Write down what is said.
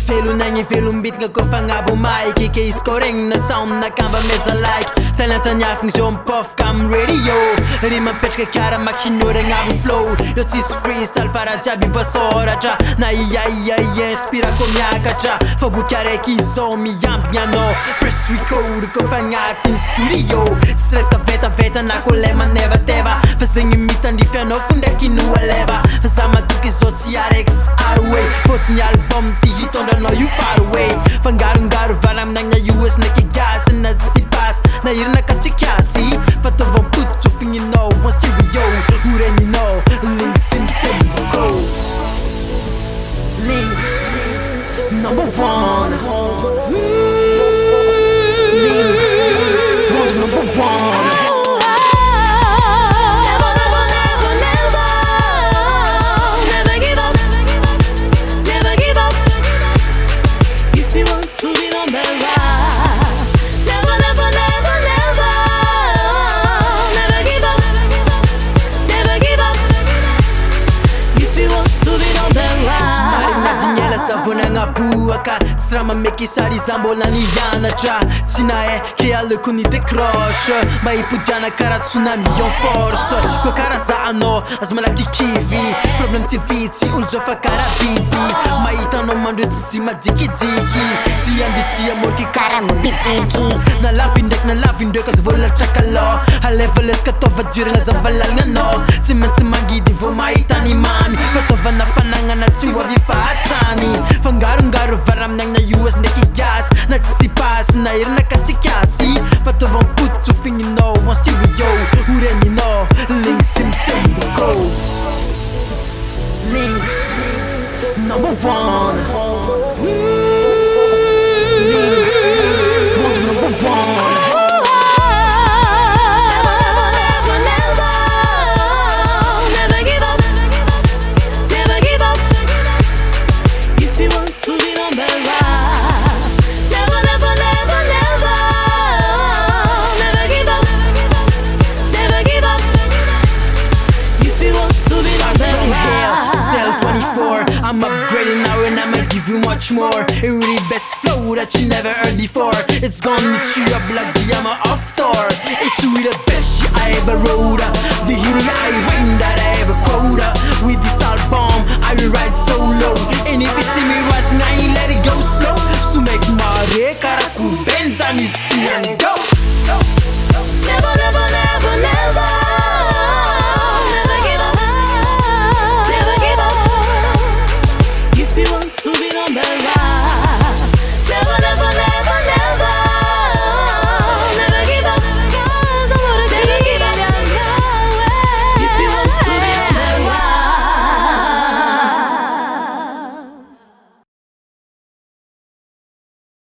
Velonagny velombitiny koa fagnabo maiky ke izy koa regny na sound nakamba meza like talenta niafigny zio mipofoka amy radio ry mapetraka kara maksinora agnabo flow io tsisy freestyle fa raha jiaby voasoratra na ia inspira koa miakatra fa boky araiky izao miambigny anao press record koa fa agnatiny studio tsy resaka vetaveta na koa le manevateva fa zegny mitandrify anao fo ndraiky no aleva fa za madoky izao tsy araiky tsy aroe fôtsiny album ty hitondranao io faroe fangarongaro vara aminagna US ndraiky gasy na tsy pasy na irina ka tsy kiasy fa tovamputo figninao one stereo oregninao Links in tempo Links number one Links number one tsy raha mameky sary iza mbola nianatra tsy nahay ke aleko ny décroche mba hipodiana karaha tsunami en force koa karaha za anao aza malaky kivy problème tsy vitsy olo zao fa karaha biby mahitanao mandrotsy sy majikijiky ty andy tsy amoriky karaha mabitsiky na lavy ndraiky na lavy ndreka aza voalatra kalô alevalesaka ataovadirana za valaligna anao tsy maintsy mangidy vo mahitany mamy fasavana fanagnana tsy hoavy fahatsany fangarongaro vara aminagna US ndraiky gasy na tsy pasy na irina ka tsy kiasy fa tovamputo figninao one stereo oregninao Links in tempo Links number one Links number one I'm upgrading now and I'ma give you much more. A really best flow that you never heard before. It's gonna cheer you up like the Yama off tour. It's really the best shit I ever wrote. The healing I win that I ever quote. With this album I will ride solo. And if you see me rising I ain't let it go slow. So make my karaku benza misian.